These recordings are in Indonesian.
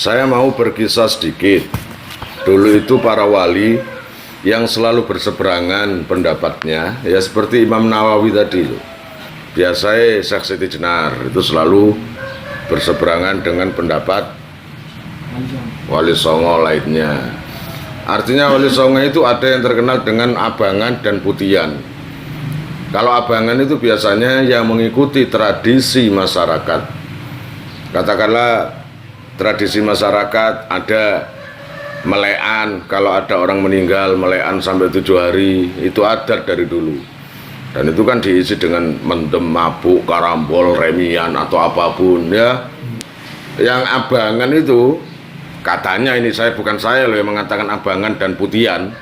Saya mau berkisah sedikit. Dulu itu para wali yang selalu berseberangan pendapatnya, ya seperti Imam Nawawi tadi. Biasanya Syekh Siti Jenar itu selalu berseberangan dengan pendapat Wali Songo lainnya. Artinya Wali Songo itu ada yang terkenal dengan abangan dan putihan. Kalau abangan itu biasanya yang mengikuti tradisi masyarakat. Katakanlah tradisi masyarakat ada melean, kalau ada orang meninggal melean sampai 7 hari, itu adat dari dulu. Dan itu kan diisi dengan mendem, mabuk, karambol, remian atau apapun ya. Yang abangan itu katanya, ini bukan saya loh yang mengatakan abangan dan putihan.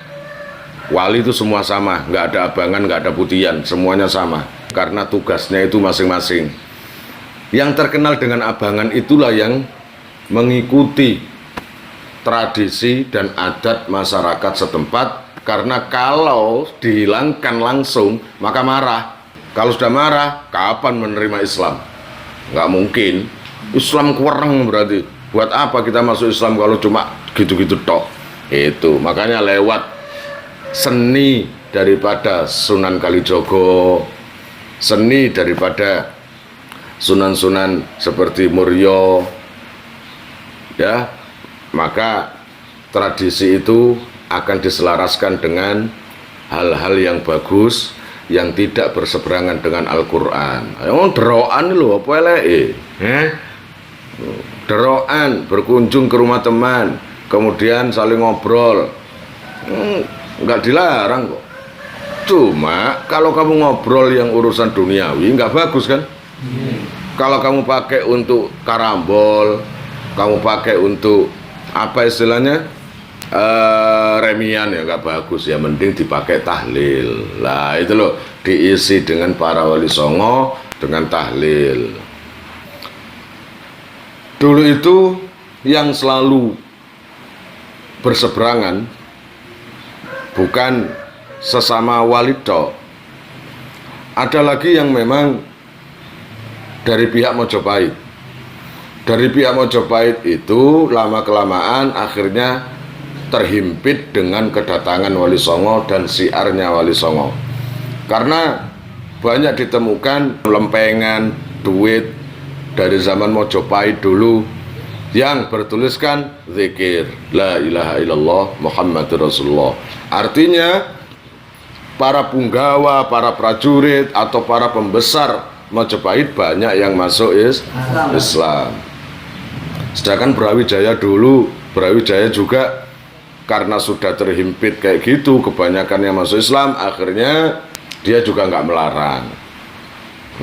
Wali itu semua sama, nggak ada abangan, nggak ada putihan, semuanya sama. Karena tugasnya itu masing-masing. Yang terkenal dengan abangan itulah yang mengikuti tradisi dan adat masyarakat setempat. Karena kalau dihilangkan langsung maka marah. Kalau sudah marah, kapan menerima Islam? Nggak mungkin. Islam kurang berarti. Buat apa kita masuk Islam kalau cuma gitu-gitu tok? Itu makanya lewat seni daripada Sunan Kalijogo, seni daripada sunan-sunan seperti Muryo, ya, maka tradisi itu akan diselaraskan dengan hal-hal yang bagus yang tidak berseberangan dengan Al-Quran. Deroan lho, apa eleke? Deroan, berkunjung ke rumah teman, kemudian saling ngobrol, nggak dilarang kok. Cuma kalau kamu ngobrol yang urusan duniawi nggak bagus kan? Kalau kamu pakai untuk karambol, kamu pakai untuk apa istilahnya, remian, ya nggak bagus. Ya mending dipakai tahlil lah, itu loh, diisi dengan para wali songo dengan tahlil. Dulu itu yang selalu berseberangan bukan sesama wali tok, ada lagi yang memang dari pihak Mojopahit. Dari pihak Mojopahit itu lama-kelamaan akhirnya terhimpit dengan kedatangan Wali Songo dan siarnya Wali Songo. Karena banyak ditemukan lempengan duit dari zaman Mojopahit dulu yang bertuliskan zikir la ilaha illallah Muhammadur Rasulullah. Artinya para punggawa, para prajurit atau para pembesar Mojopahit banyak yang masuk Islam. Sedangkan Brawijaya dulu, Brawijaya juga karena sudah terhimpit kayak gitu, kebanyakan yang masuk Islam, akhirnya dia juga nggak melarang.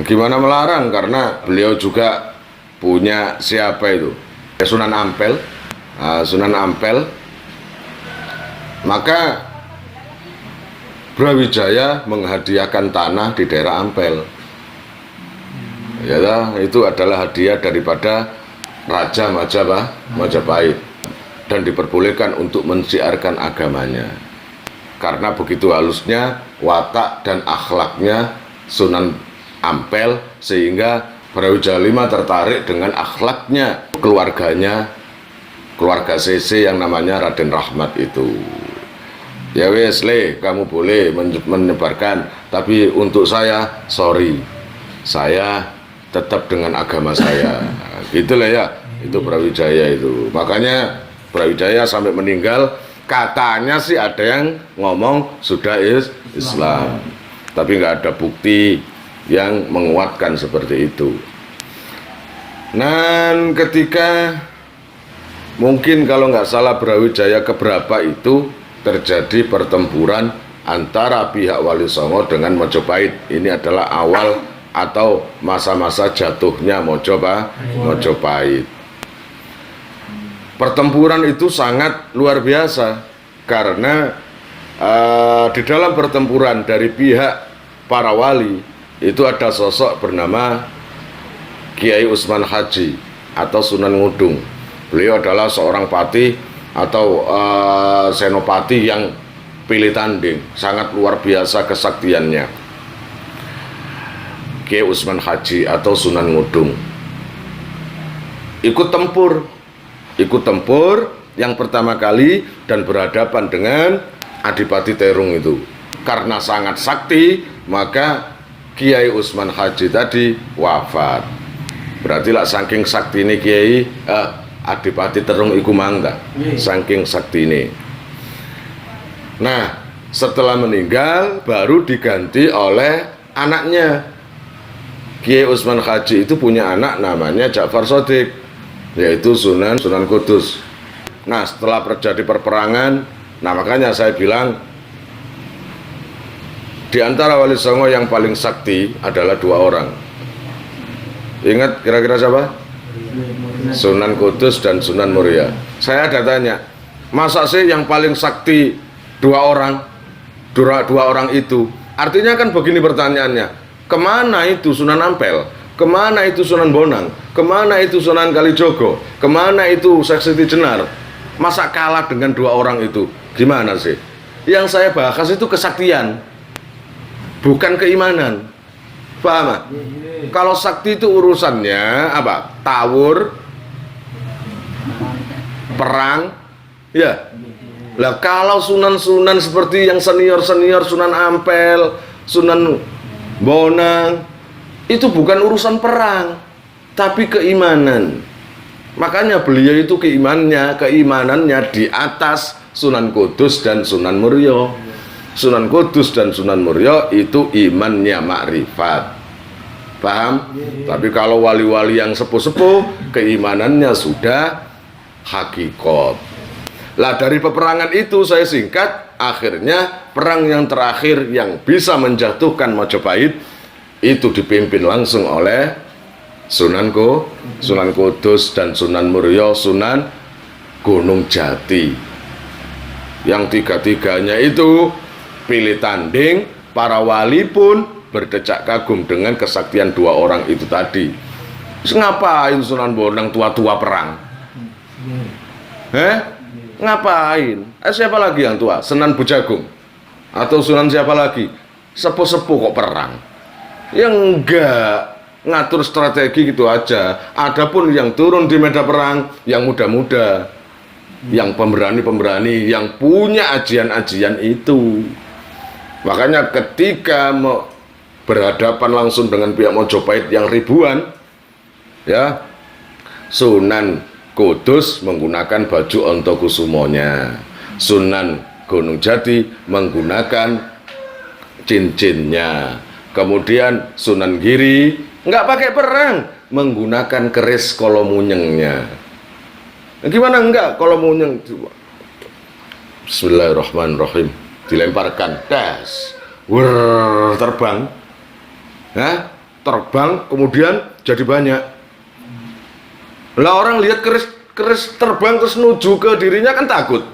Gimana melarang? Karena beliau juga punya siapa itu? Sunan Ampel. Sunan Ampel. Maka Brawijaya menghadiahkan tanah di daerah Ampel. Ya, itu adalah hadiah daripada Raja Majapahit dan diperbolehkan untuk mensiarkan agamanya. Karena begitu halusnya watak dan akhlaknya Sunan Ampel, sehingga Brawijaya V tertarik dengan akhlaknya keluarganya, keluarga CC yang namanya Raden Rahmat itu. Ya wes le, kamu boleh menyebarkan, tapi untuk saya, sorry, saya tetap dengan agama saya. Gitulah ya, itu Brawijaya itu. Makanya Brawijaya sampai meninggal, katanya sih ada yang ngomong sudah Islam, tapi nggak ada bukti yang menguatkan seperti itu. Dan ketika mungkin kalau nggak salah Brawijaya keberapa itu terjadi pertempuran antara pihak Wali Songo dengan Mojopahit. Ini adalah awal atau masa-masa jatuhnya Mojopahit. Pertempuran itu sangat luar biasa karena di dalam pertempuran dari pihak para wali itu ada sosok bernama Kiai Usman Haji atau Sunan Ngudung. Beliau adalah seorang patih atau senopati yang pilih tanding, sangat luar biasa kesaktiannya. Kiai Usman Haji atau Sunan Ngudung ikut tempur ikut tempur yang pertama kali dan berhadapan dengan Adipati Terung itu. Karena sangat sakti, maka Kiai Usman Haji tadi wafat. Berarti lah saking sakti ini Kiai Adipati Terung iku mangga. Saking sakti ini. Nah, setelah meninggal baru diganti oleh anaknya. Kiai Usman Haji itu punya anak namanya Ja'far Shadiq, yaitu Sunan Kudus. Nah, setelah terjadi perperangan, nah makanya saya bilang di antara Wali Songo yang paling sakti adalah 2 orang. Ingat kira-kira siapa? Sunan Kudus dan Sunan Muria. Saya ada tanya, masa sih yang paling sakti 2 orang? 2 orang itu. Artinya kan begini pertanyaannya, kemana itu Sunan Ampel? Kemana itu Sunan Bonang? Kemana itu Sunan Kalijogo? Kemana itu Syekh Siti Jenar? Masa kalah dengan 2 orang itu? Gimana sih? Yang saya bahas itu kesaktian, bukan keimanan. Paham? Kalau sakti itu urusannya apa? Tawur, perang, ya. Lah kalau sunan-sunan seperti yang senior-senior, Sunan Ampel, Sunan Bonang, itu bukan urusan perang, tapi keimanan. Makanya beliau itu keimanannya di atas Sunan Kudus dan Sunan Muria. Sunan Kudus dan Sunan Muria itu imannya makrifat. Paham? Tapi kalau wali-wali yang sepuh-sepuh, keimanannya sudah hakikat. Lah dari peperangan itu saya singkat, akhirnya perang yang terakhir yang bisa menjatuhkan Majapahit itu dipimpin langsung oleh Sunan Kudus dan Sunan Muria, Sunan Gunung Jati. Yang tiga-tiganya itu pilih tanding, para wali pun berdecak kagum dengan kesaktian 2 orang itu tadi. Ngapain Sunan Bonang tua-tua perang? Ngapain? Siapa lagi yang tua? Sunan Bujagung? Atau Sunan siapa lagi? Sepuh-sepuh kok perang? Ya enggak, ngatur strategi gitu aja. Adapun yang turun di medan perang, yang muda-muda, yang pemberani-pemberani, yang punya ajian-ajian itu. Makanya ketika berhadapan langsung dengan pihak Majapahit yang ribuan, ya, Sunan Kudus menggunakan baju Ontokusumonya, Sunan Gunung Jati menggunakan cincinnya, kemudian Sunan Giri nggak pakai perang, menggunakan keris kolomunyengnya. Gimana enggak kolomunyeng? Bismillahirrahmanirrahim, dilemparkan, das, terbang, terbang, kemudian jadi banyak. Lah orang lihat keris terbang terus menuju ke dirinya kan takut,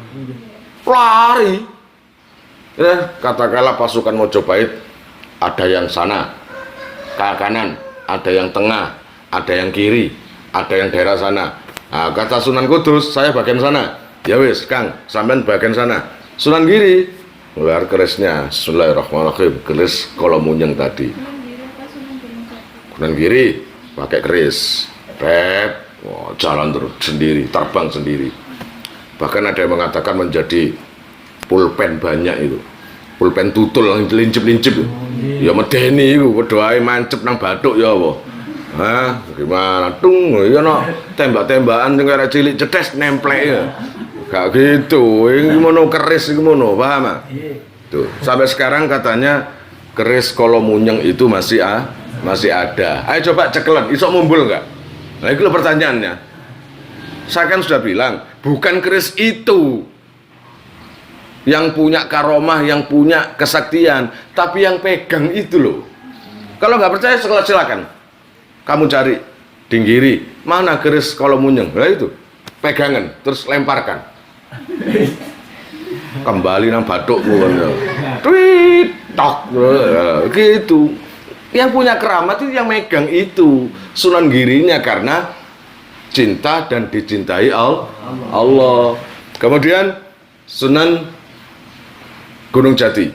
lari. Katakanlah pasukan Majapahit ada yang sana ke kanan, ada yang tengah, ada yang kiri, ada yang daerah sana. Nah, kata Sunan Kudus, saya bagian sana. Ya wis, Kang, sampean bagian sana. Sunan Giri, luar kerisnya, Bismillahirrahmanirrahim, keris kolomunyeng tadi. Sunan Giri pakai keris, jalan terus sendiri, terbang sendiri. Bahkan ada yang mengatakan menjadi pulpen banyak itu, pulpen tutul yang lincip-lincip. Ya medeni itu, berdoa mancep nang batuk ya apa. Gimana tung ya no tembak-tembakan sing arek cilik cetes nemplek ya. Gak gitu, ini mono keris iki mono, paham? Tuh, sampai sekarang katanya keris kolomunyeng itu masih ada. Ayo coba cekelan, iso mumbul enggak? Nah, itu pertanyaannya. Saya kan sudah bilang, bukan keris itu yang punya karomah, yang punya kesaktian, tapi yang pegang itu loh. Kalau nggak percaya silakan kamu cari dinggiri, mana keris kolomunyeng? Nah itu pegangan, terus lemparkan, kembali nang batukmu kan, tweet tok gitu. Yang punya keramat itu yang megang itu Sunan Girinya karena cinta dan dicintai Allah. Kemudian Sunan Gunung Jati,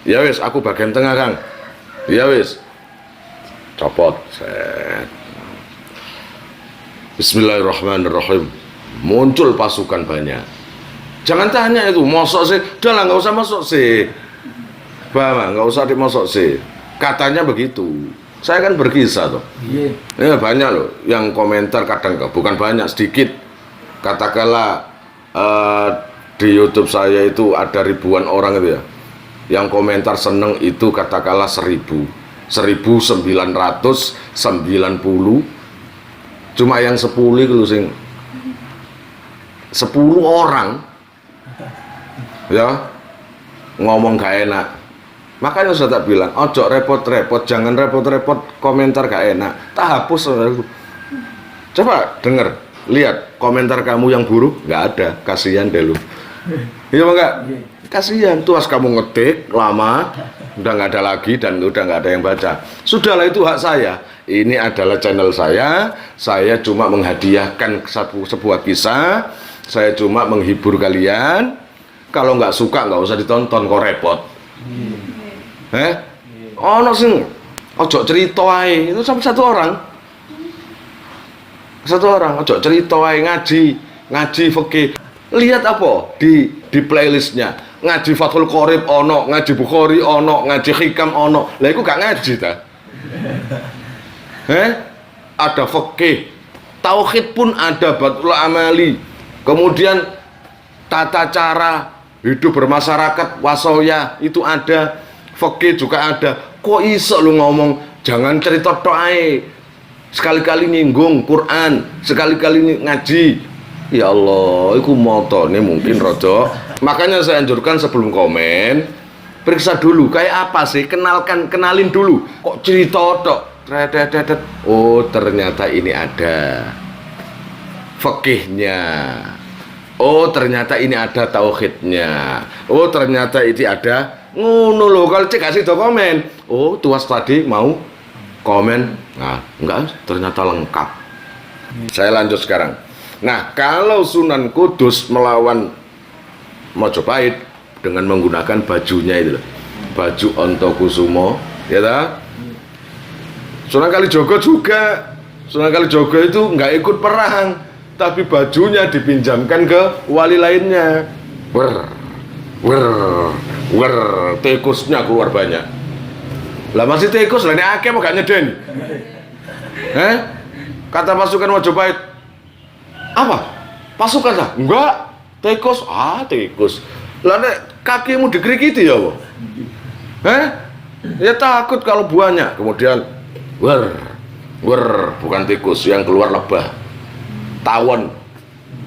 ya wis aku bagian tengah Kang, ya wis copot, set. Bismillahirrahmanirrahim, muncul pasukan banyak. Jangan tanya itu, mosok sih, udah lah nggak usah mosok sih, Bama, nggak usah dimosok sih. Katanya begitu. Saya kan berkisah tuh. Ya banyak loh yang komentar, kadang bukan banyak, sedikit. Katakanlah di YouTube saya itu ada ribuan orang itu ya, yang komentar seneng itu katakanlah 1990, cuma yang 10 itu sing 10 orang ya ngomong gak enak. Makanya saya tak bilang, ojo repot-repot, jangan repot-repot komentar gak enak, tak hapus. Coba denger, lihat komentar kamu yang buruk, nggak ada, kasihan deh lu. Iya enggak? Kasihan, tuh kamu ngetik lama, udah nggak ada lagi dan udah nggak ada yang baca. Sudahlah, itu hak saya. Ini adalah channel saya cuma menghadiahkan sebuah kisah, saya cuma menghibur kalian. Kalau nggak suka nggak usah ditonton, kok repot. Ono sing ojo cerita ae, itu sampai satu orang ojo cerita ae, ngaji fikih. Lihat apa di playlistnya, ngaji Fathul Qorib ono, ngaji Bukhari ono, ngaji Hikam ono. Lah iku gak ngaji ta? Ada fikih, tauhid pun ada, Batul Amali, kemudian tata cara hidup bermasyarakat, wasoya itu ada, fikih juga ada. Kok iso lu ngomong jangan cerita tok ae, sekali-kali nyinggung Quran, sekali-kali ngaji. Ya Allah, itu motone mungkin rojo. Makanya saya anjurkan sebelum komen, periksa dulu kayak apa sih, kenalin dulu. Kok cerita tok, oh ternyata ini ada fikihnya, oh ternyata ini ada tauhidnya, oh ternyata ini ada ngono loh. Kalau cek kasih komen, oh tuas tadi mau komen, nah enggak, ternyata lengkap. Saya lanjut sekarang. Nah, kalau Sunan Kudus melawan Mojopahit dengan menggunakan bajunya itu, baju Ontokusumo, ya tak? Sunan Kalijogo juga, Sunan Kalijogo itu nggak ikut perang, tapi bajunya dipinjamkan ke wali lainnya. Tikusnya keluar banyak. Lah masih tikus, lah ini akeh mau gak nyeden? Kata pasukan Mojopahit, apa? Pasukan lah? Enggak, tikus. Tikus. Lah nek kakimu digerigiti ya apa? Ya takut kalau banyak. Kemudian bukan tikus, yang keluar lebah, tawon.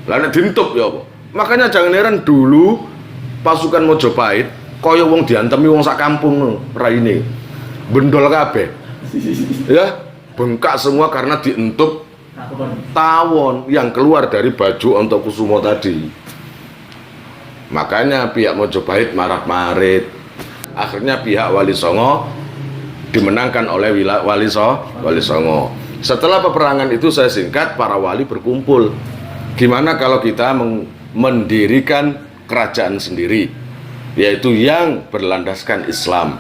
Lah nek dintup ya apa? Makanya jangan heran dulu pasukan Mojopahit kaya wong diantemi wong sak kampung raine. Bendol kabeh. Ya, bengkak semua karena dientup tawon yang keluar dari baju Ontokusumo tadi. Makanya pihak Mojopahit marit. Akhirnya pihak Wali Songo dimenangkan oleh Wali Songo. Setelah peperangan itu, saya singkat, para wali berkumpul. Gimana kalau kita mendirikan kerajaan sendiri, yaitu yang berlandaskan Islam.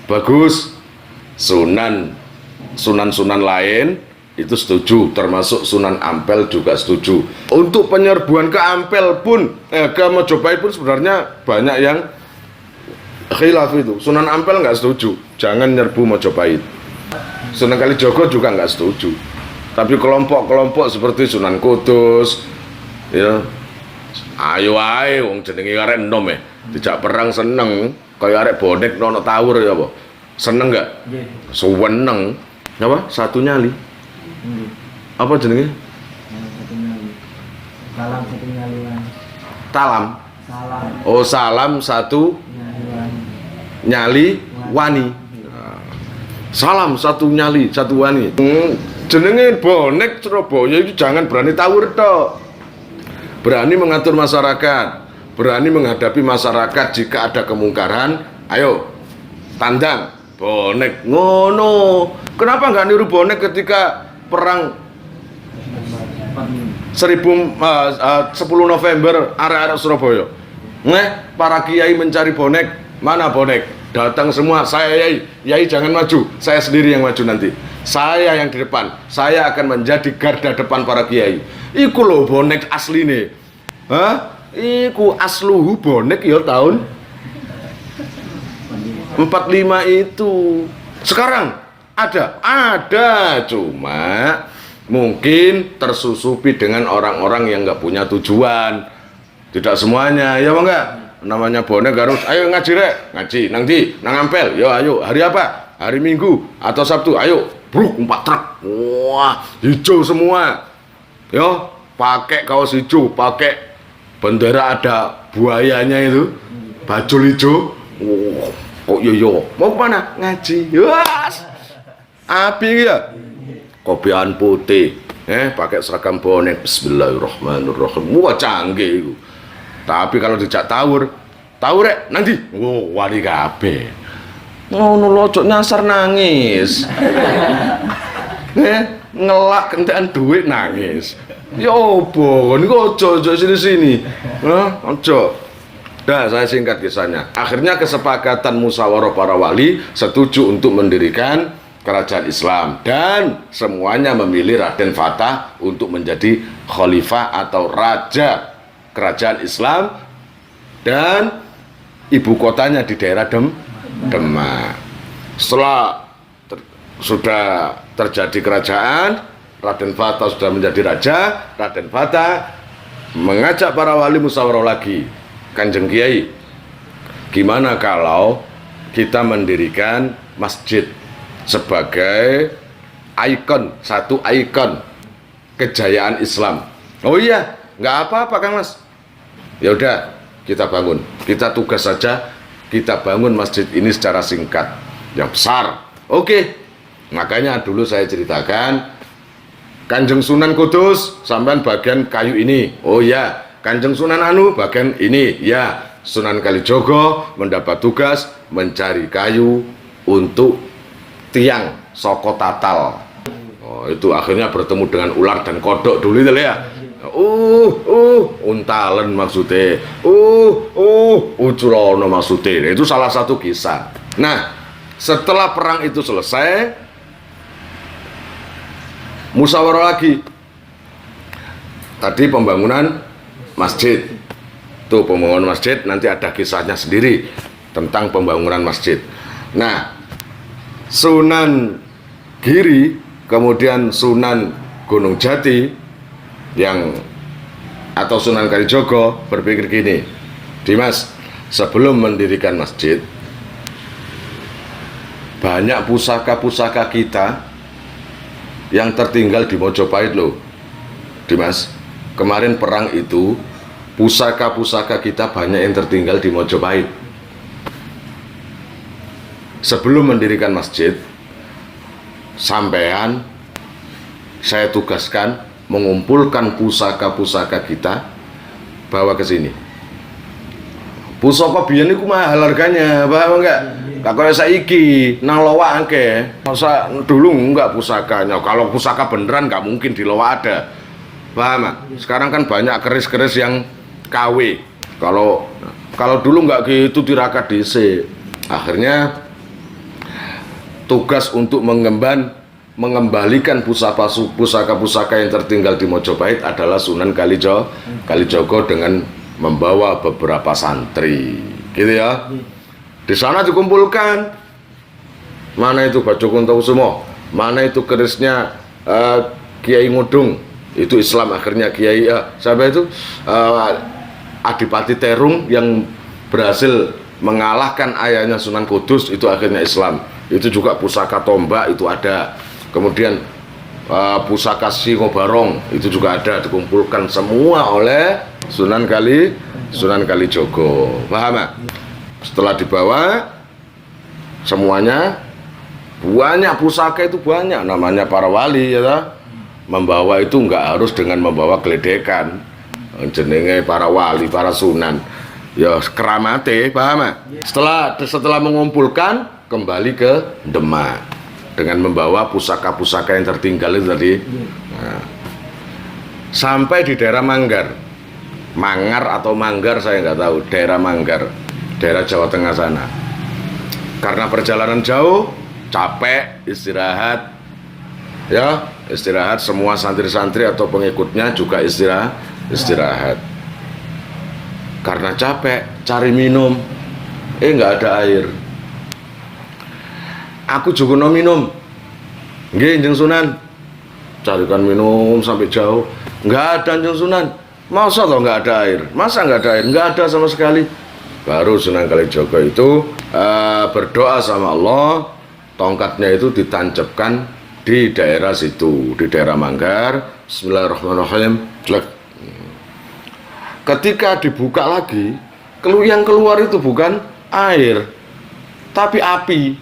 Bagus. Sunan lain itu setuju, termasuk Sunan Ampel juga setuju. Untuk penyerbuan ke Ampel pun, ke Mojopahit pun sebenarnya banyak yang khilaf itu. Sunan Ampel nggak setuju, jangan nyerbu Mojopahit. Sunan Kalijogo juga nggak setuju. Tapi kelompok-kelompok seperti Sunan Kudus, ya, ayo ae, wong jenenge arek enom dijak perang seneng, kaya arek bonek nono tawur ya apa? Seneng nggak? Seneng. Apa? Satu nyali. Apa jenenge? Salam satu nyaliwan. Talam. Salam. Oh, salam satu nyali wani. Salam satu nyali satu wani. Jenenge bonek Surabaya itu jangan berani tawur tok. Berani mengatur masyarakat, berani menghadapi masyarakat jika ada kemungkaran. Ayo, tandang bonek ngono. Kenapa nggak niru bonek ketika perang 10 November arek-arek Surabaya? Para kiai mencari bonek, mana bonek? Datang semua, saya yai jangan maju, saya sendiri yang maju nanti. Saya yang di depan. Saya akan menjadi garda depan para kiai. Iku lho bonek asline. Hah? Iku asluhu bonek ya tahun 45 itu. Sekarang ada cuma mungkin tersusupi dengan orang-orang yang nggak punya tujuan. Tidak semuanya, ya bang enggak? Namanya bonek harus, ayo ngaji rek, ngaji, nanti, nang ampel, yo ayo, hari apa? Hari Minggu atau Sabtu, ayo, bruk 4 truk, wah, hijau semua, yo, pakai kaos hijau, pakai bendera ada buayanya itu, baju hijau, kok yo, mau kemana? Ngaji, yes, api ya, kopian putih, pakai seragam bonek, bismillahirrahmanirrahim, wah canggih itu. Tapi kalau dijak tawur rek nanti, wali kabeh. Ngono lho ojo nyasar nangis. Ngelak kentekan duit nangis. Ya opo, niku ojo sini-sini. Ojo. Dah saya singkat kisahnya. Akhirnya kesepakatan musyawarah para wali setuju untuk mendirikan kerajaan Islam dan semuanya memilih Raden Fatah untuk menjadi khalifah atau raja kerajaan Islam dan ibu kotanya di daerah Demak. Setelah sudah terjadi kerajaan, Raden Fatah sudah menjadi raja. Raden Fatah mengajak para wali musyawarah lagi. Kanjeng Kiai, gimana kalau kita mendirikan masjid sebagai satu ikon kejayaan Islam? Oh iya, nggak apa-apa Kang Mas. Ya udah, kita bangun. Kita tugas saja, kita bangun masjid ini secara singkat, yang besar. Oke. Makanya dulu saya ceritakan, Kanjeng Sunan Kudus sampean bagian kayu ini. Oh ya, Kanjeng Sunan Anu bagian ini. Ya, Sunan Kalijogo mendapat tugas mencari kayu untuk tiang Soko Tatal. Oh, itu akhirnya bertemu dengan ular dan kodok dulu itu ya. Untalen maksudnya, uculono maksudnya. Itu salah satu kisah. Nah, setelah perang itu selesai, musyawarah lagi. Tadi pembangunan masjid. Tuh pembangunan masjid nanti ada kisahnya sendiri tentang pembangunan masjid. Nah, Sunan Giri, kemudian Sunan Gunung Jati atau Sunan Kalijogo berpikir gini, Dimas, sebelum mendirikan masjid, banyak pusaka-pusaka kita yang tertinggal di Mojopahit loh, Dimas. Kemarin perang itu pusaka-pusaka kita banyak yang tertinggal di Mojopahit. Sebelum mendirikan masjid, sampean saya tugaskan mengumpulkan pusaka-pusaka kita, bawa ke sini. Pusaka biyen niku mahal harganya, paham enggak? Kakek saiki nang Loak akeh. Masa dulu enggak pusakanya. Kalau pusaka beneran enggak mungkin di Loak ada. Paham? Sekarang kan banyak keris-keris yang KW. Kalau dulu enggak gitu tirakat DC. Akhirnya tugas untuk mengembalikan pusaka-pusaka yang tertinggal di Mojopahit adalah Sunan Kalijogo dengan membawa beberapa santri, gitu ya. Di sana dikumpulkan, mana itu Bajo Kuntokusumo, mana itu kerisnya Kiai Ngudung, itu Islam. Akhirnya Kiai siapa itu Adipati Terung yang berhasil mengalahkan ayahnya Sunan Kudus, itu akhirnya Islam. Itu juga pusaka tombak itu ada. Kemudian pusaka Singobarong itu juga ada, dikumpulkan semua oleh Sunan Kalijogo. Paham? Setelah dibawa semuanya, banyak pusaka itu banyak, namanya para wali ya. Membawa itu nggak harus dengan membawa geledekan. Jenenge para wali, para sunan. Ya keramate, paham? Setelah mengumpulkan, kembali ke Demak dengan membawa pusaka-pusaka yang tertinggal itu tadi. Nah, sampai di daerah Manggar atau Manggar saya nggak tahu, daerah Manggar, daerah Jawa Tengah sana. Karena perjalanan jauh, capek, istirahat, Ya, istirahat, semua santri-santri atau pengikutnya juga istirahat. Karena capek, cari minum. Nggak ada air. Aku juga no minum. Nggih, Njeng Sunan. Carikan minum sampai jauh. Nggak ada, Njeng Sunan. Masa toh nggak ada air? Masa nggak ada air? Nggak ada sama sekali. Baru Sunan Kalijaga itu berdoa sama Allah. Tongkatnya itu ditancapkan di daerah situ, di daerah Manggar. Bismillahirrahmanirrahim. Ketika dibuka lagi, yang keluar itu bukan air, tapi api.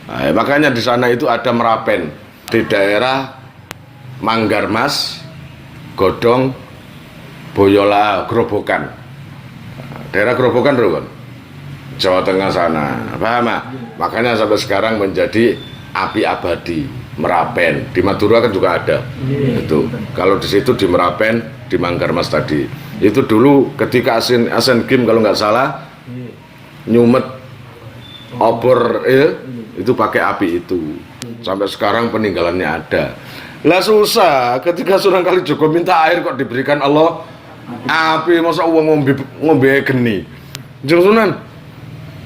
Nah, makanya di sana itu ada Merapen, di daerah Manggarmas, Godong, Boyola, Grobogan. Daerah Grobogan, Jawa Tengah sana. Paham? Makanya sampai sekarang menjadi api abadi Merapen. Di Madura kan juga ada. Itu. Kalau di situ di Merapen, di Manggarmas tadi. Itu dulu ketika Asian Games kalau nggak salah nyumet obor itu pakai api itu. Sampai sekarang peninggalannya ada. Lah susah ketika Sunan Kalijaga minta air kok diberikan Allah api. Masa uang ngombe geni. Jeng Sunan,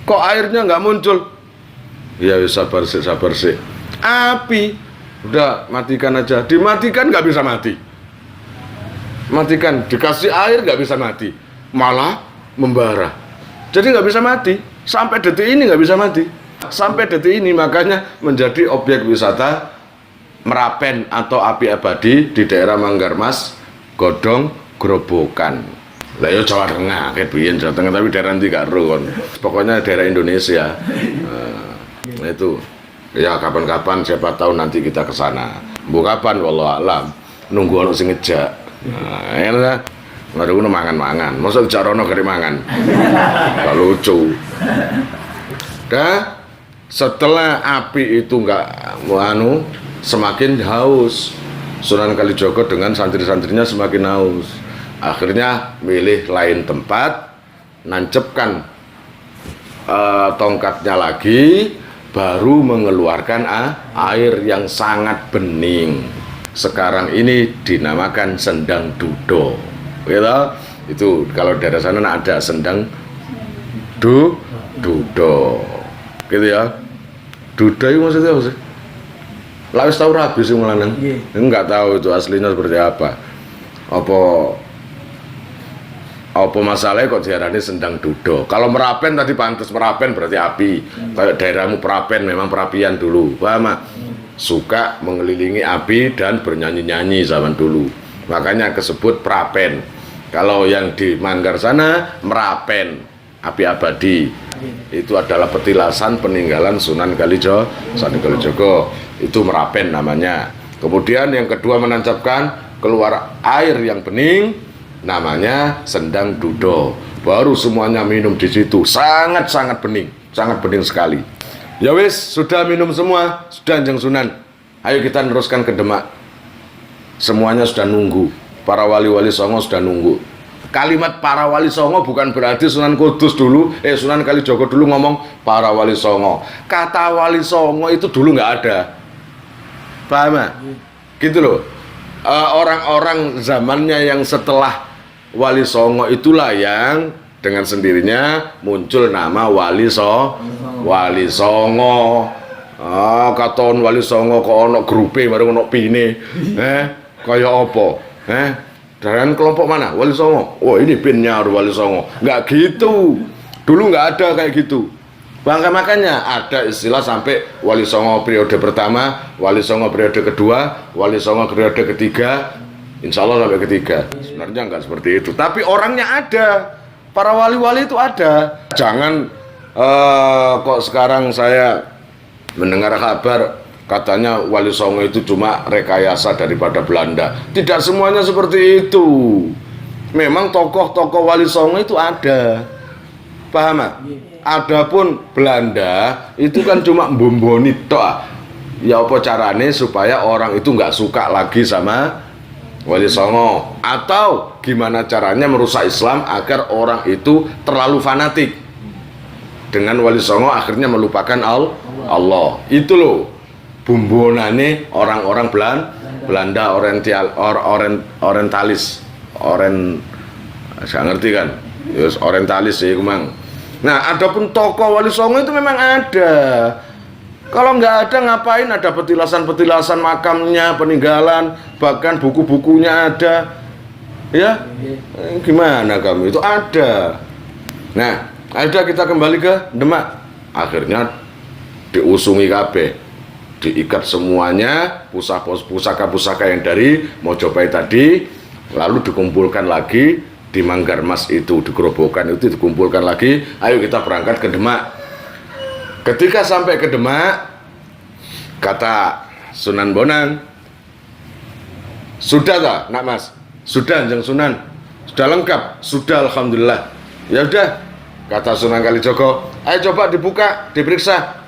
kok airnya nggak muncul? Ya sabar sih. Api udah matikan aja. Dimatikan nggak bisa mati. Matikan, dikasih air nggak bisa mati, malah membara. Jadi nggak bisa mati. Sampai detik ini nggak bisa mati. Sampai detik ini makanya menjadi objek wisata Merapen atau api abadi di daerah Manggarmas, Godong, Grobogan. Lah yo Jawa Tengah, kayak biyen Jawa Tengah tapi daerah nanti gak ro kon. Pokoknya daerah Indonesia. Nah itu. Ya kapan-kapan siapa tahu nanti kita ke sana. Mbok kapan wallahu alam. Nunggu ono sing ngejak. Nah, enak. Baru ngono mangan-mangan. Mosok jarono kari mangan. Gak lucu. Dah setelah api itu enggak semakin haus. Sunan Kalijaga dengan santri-santrinya semakin haus. Akhirnya milih lain tempat, nancepkan tongkatnya lagi, baru mengeluarkan air yang sangat bening. Sekarang ini dinamakan sendang dudo. Gitu? Itu kalau daerah sana ada sendang dudo. Gitu ya. Dudo itu maksudnya apa sih? Lawis tahu rabi sih melanang. Enggak tahu itu aslinya seperti apa. Apa masalahnya kok diarani sendang dudo? Kalau Merapen tadi pantas Merapen berarti api. Kayak daerahmu Merapen memang perapian dulu. Paham? Suka mengelilingi api dan bernyanyi-nyanyi zaman dulu. Makanya kesebut Merapen. Kalau yang di Manggar sana Merapen, api abadi. Itu adalah petilasan peninggalan Sunan Kalijaga. Itu Merapen namanya. Kemudian yang kedua menancapkan keluar air yang bening, namanya sendang dudo. Baru semuanya minum di situ. Sangat bening sekali. Ya wis, sudah minum semua, sudah Njeng Sunan. Ayo kita teruskan ke Demak. Semuanya sudah nunggu. Para wali-wali songo sudah nunggu. Kalimat para wali songo bukan berarti Sunan Kudus dulu, Sunan Kalijaga dulu ngomong para wali songo. Kata wali songo itu dulu nggak ada. Paham ya? Gitu loh. Orang-orang zamannya yang setelah Wali Songo itulah yang dengan sendirinya muncul nama Wali Songo. Katon Wali Songo kok ono grupe bareng ono pine. Kaya apa? Dan kelompok mana? Wali Songo. Oh, ini pinnya Wali Songo. Enggak gitu. Dulu enggak ada kayak gitu. Makanya ada istilah sampai Wali Songo periode pertama, Wali Songo periode kedua, Wali Songo periode ketiga, insya Allah sampai ketiga. Sebenarnya enggak seperti itu, tapi orangnya ada. Para wali-wali itu ada. Jangan kok sekarang saya mendengar kabar katanya Wali Songo itu cuma rekayasa daripada Belanda. Tidak semuanya seperti itu. Memang tokoh-tokoh Wali Songo itu ada. Paham gak? Adapun Belanda itu kan cuma mbomboni tok. Ya apa carane supaya orang itu nggak suka lagi sama Wali Songo, atau gimana caranya merusak Islam agar orang itu terlalu fanatik dengan Wali Songo akhirnya melupakan Allah. Itu loh. bumbonane orang-orang Belanda orientalis, saya ngerti kan, yes, orientalis ya kumang. Nah, adapun tokoh Wali Songo itu memang ada. Kalau nggak ada ngapain ada petilasan-petilasan makamnya, peninggalan, bahkan buku-bukunya ada. Ya, gimana kamu itu ada. Nah, ada kita kembali ke Demak. Akhirnya diusungi kabeh, diikat semuanya pusaka-pusaka yang dari Mojopahit tadi, lalu dikumpulkan lagi di Manggarmas itu, di Gerobokan itu dikumpulkan lagi. Ayo kita berangkat ke Demak. Ketika sampai ke Demak, kata Sunan Bonang, sudah tak, nak mas? Sudah, Anjeng Sunan. Sudah lengkap, sudah, alhamdulillah. Ya udah, kata Sunan Kalijogo, ayo coba dibuka, diperiksa.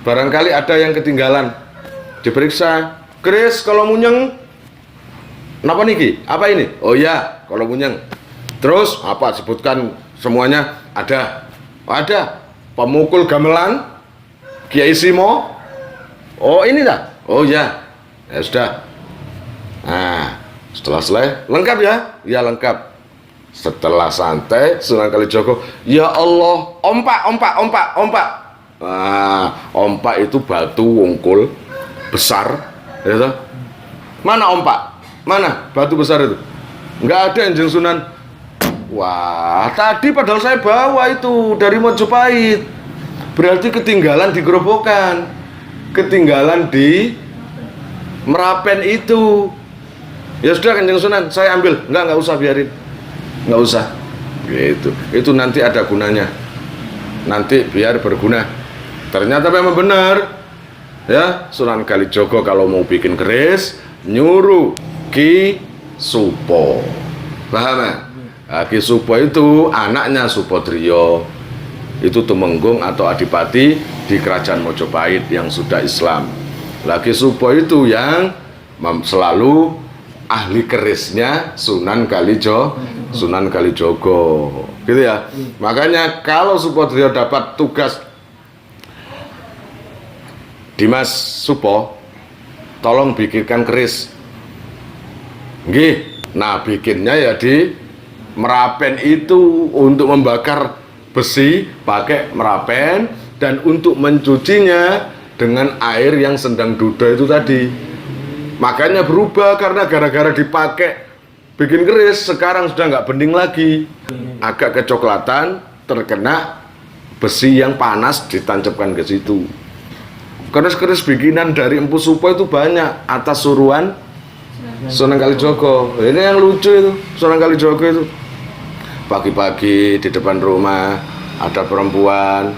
Barangkali ada yang ketinggalan. Diperiksa. Kris, kalau munyeng, napa niki? Apa ini? Oh ya, kalau munyeng. Terus apa? Sebutkan semuanya. Ada. Ada. Pemukul gamelan, Kiai Simo. Oh ini dah. Oh ya. Ya sudah. Nah, setelah selesai, lengkap ya? Ya lengkap. Setelah santai, Sunan Kalijogo, ya Allah, ompak. Nah, ompak itu batu wungkul besar, ya toh? Mana ompak? Mana batu besar itu? Enggak ada, Anjeng Sunan. Wah, tadi padahal saya bawa itu dari Mojopahit. Berarti ketinggalan di Gerobokan, ketinggalan di Merapen itu. Ya sudah, Kanjeng Sunan, saya ambil. Enggak usah, biarin. Enggak usah. Gitu. Itu nanti ada gunanya. Nanti biar berguna. Ternyata memang benar. Ya, Sunan Kalijogo kalau mau bikin keris nyuruh Ki Supo. Paham ya? Nah, Ki Supo itu anaknya Supodrio. Itu tumenggung atau adipati di kerajaan Mojopahit yang sudah Islam. Ki Supo itu yang selalu ahli kerisnya Sunan Kalijogo. Gitu ya. Makanya kalau Supodrio dapat tugas, Dimas Supo, tolong bikinkan keris. Nggih. Nah, bikinnya ya di Merapen itu, untuk membakar besi pakai merapen, dan untuk mencucinya dengan air yang sendang duda itu tadi. Makanya berubah karena gara-gara dipakai bikin keris, sekarang sudah nggak bening lagi, agak kecoklatan, terkena besi yang panas ditancapkan ke situ. Keris-keris bikinan dari Empu Supo itu banyak atas suruhan Sunan Kalijogo. Ini yang lucu itu, Sunan Kalijogo itu pagi-pagi di depan rumah ada perempuan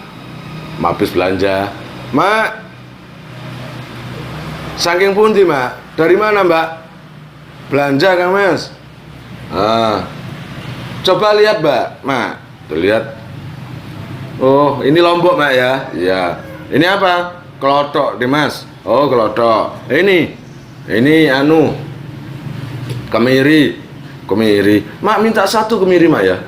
habis belanja. Mak, saking pundi mak? Dari mana mbak? Belanja Kang Mas. Coba lihat mbak, mak. Terlihat. Oh, ini Lombok mak ya? Iya. Ini apa? Kelotok Dimas. Oh, kelotok. Ini kemiri. Mak minta satu kemiri mak ya.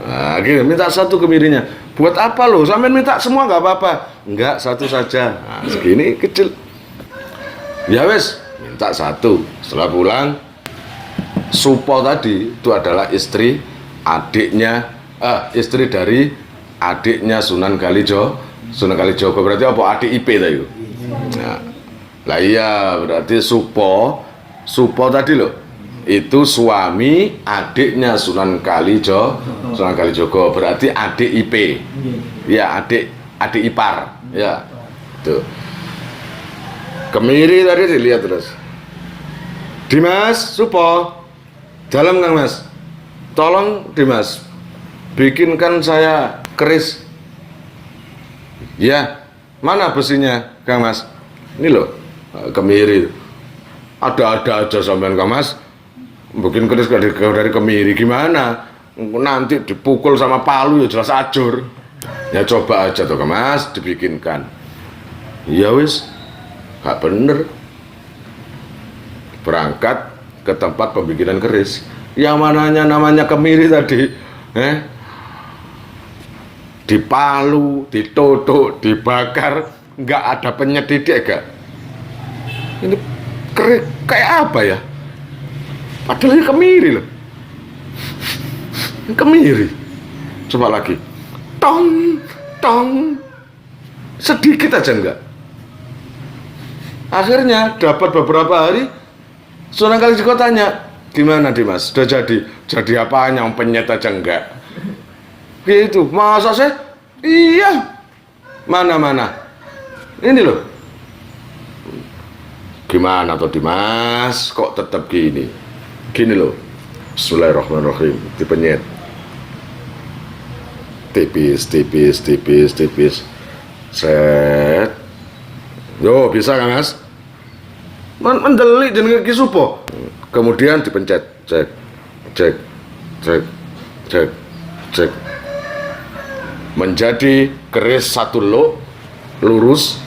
Nah, gitu, minta satu kemirinya. Buat apa loh? Sampai minta semua nggak apa-apa. Enggak, satu saja. Nah, segini kecil. Ya wes, minta satu. Setelah pulang, Supo tadi itu adalah istri dari adiknya Sunan Kalijogo. Berarti apa? Adik IP tadi. Nah, lah iya, berarti Supo tadi loh, itu suami adiknya Sunan Kalijogo, berarti adik IP. Ya, adik ipar. Ya. Tuh. Kemiri tadi dilihat terus. Dimas Supo, dalam Kang Mas. Tolong Dimas, bikinkan saya keris. Ya, mana besinya Kang Mas? Ini loh, kemiri. Ada-ada aja sampean Kang Mas. Bikin keris dari kemiri gimana? Nanti dipukul sama palu ya jelas ajur. Ya coba aja tuh Kang Mas, dibikinkan. Ya wis, gak bener. Berangkat ke tempat pembikinan keris. Yang namanya kemiri tadi, dipalu, ditotok, dibakar, nggak ada penyedidek gak? Ini kayak apa ya? Padahal ini kemiri loh. Ini kemiri. Coba lagi. Tong, tong. Sedikit aja enggak. Akhirnya dapat beberapa hari, Sunan Kalijaga tanya, gimana Dimas? Sudah jadi? Jadi apanya? Penyet aja enggak. Gitu. Masa sih? Iya. Mana? Ini loh. Gimana tuh Dimas? Kok tetap gini? Gini loh. Bismillahirrahmanirrahim. Dipenyet. Tipis. Set. Yo, bisa kan Mas? Mendelik jenenge Ki Supo. Kemudian dipencet. Cek. Menjadi keris satu lurus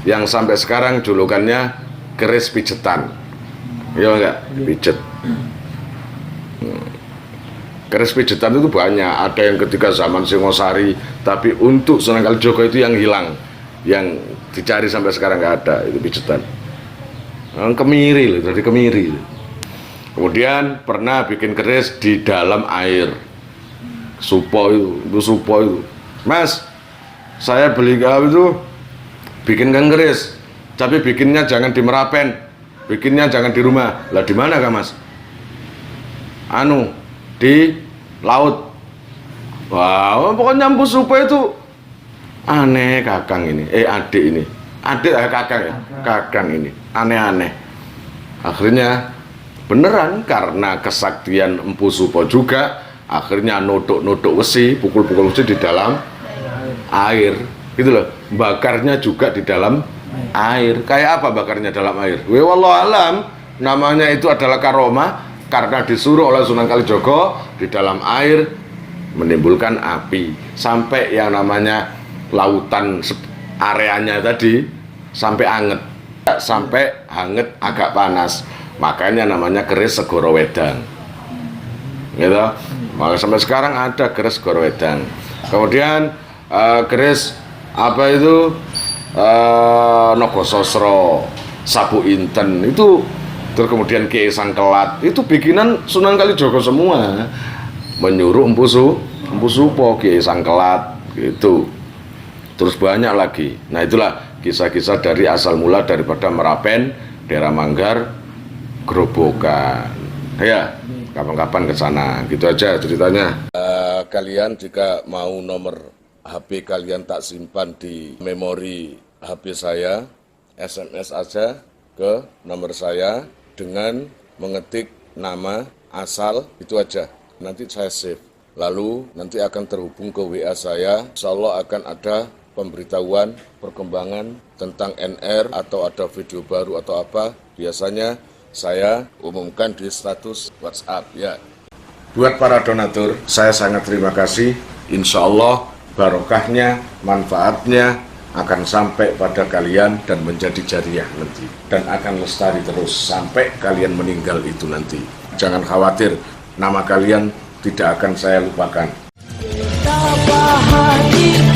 yang sampai sekarang julukannya keris pijetan. Iya enggak? Pijet. Keris pijetan itu banyak, ada yang ketika zaman Singosari, tapi untuk Sunan Kalijaga itu yang hilang, yang dicari sampai sekarang nggak ada, itu pijetan. Kemiri loh, dari kemiri. Kemudian pernah bikin keris di dalam air. Supo itu. Mas, saya beli itu bikinkan keris, tapi bikinnya jangan di Merapen, bikinnya jangan di rumah. Lah di mana Kak Mas? Di laut. Wow, pokoknya Mpu Supo itu aneh kakang ini, adik ini. Adik kakang ya? Kakang ini, aneh-aneh. Akhirnya beneran karena kesaktian Mpu Supo juga, akhirnya nodok wesi, pukul-pukul wesi di dalam air. Gitu loh, bakarnya juga di dalam air. Kayak apa bakarnya dalam air? Wallahu alam, namanya itu adalah karomah, karena disuruh oleh Sunan Kalijaga di dalam air menimbulkan api sampai yang namanya lautan areanya tadi sampai hangat agak panas, makanya namanya keris Segoro Wedang gitu. Maka sampai sekarang ada keris Segoro Wedang. Kemudian keris apa itu Nogososro, Sabu Inten itu, terus kemudian Kiai Sangkelat itu bikinan Sunan Kalijaga semua, menyuruh Mpu Supo, Kiai Sangkelat gitu. Terus banyak lagi. Nah itulah kisah-kisah dari asal mula daripada Merapen, daerah Manggar, Grobogan. Ya, kapan-kapan ke sana. Gitu aja ceritanya. Kalian jika mau nomor HP kalian tak simpan di memori HP saya, SMS aja ke nomor saya dengan mengetik nama asal, itu aja. Nanti saya save. Lalu nanti akan terhubung ke WA saya. Insya Allah akan ada pemberitahuan perkembangan tentang NR atau ada video baru atau apa, biasanya saya umumkan di status WhatsApp ya. Buat para donatur, saya sangat terima kasih. Insya Allah barokahnya, manfaatnya akan sampai pada kalian dan menjadi jariah nanti, dan akan lestari terus sampai kalian meninggal itu nanti. Jangan khawatir, nama kalian tidak akan saya lupakan. Betapa hati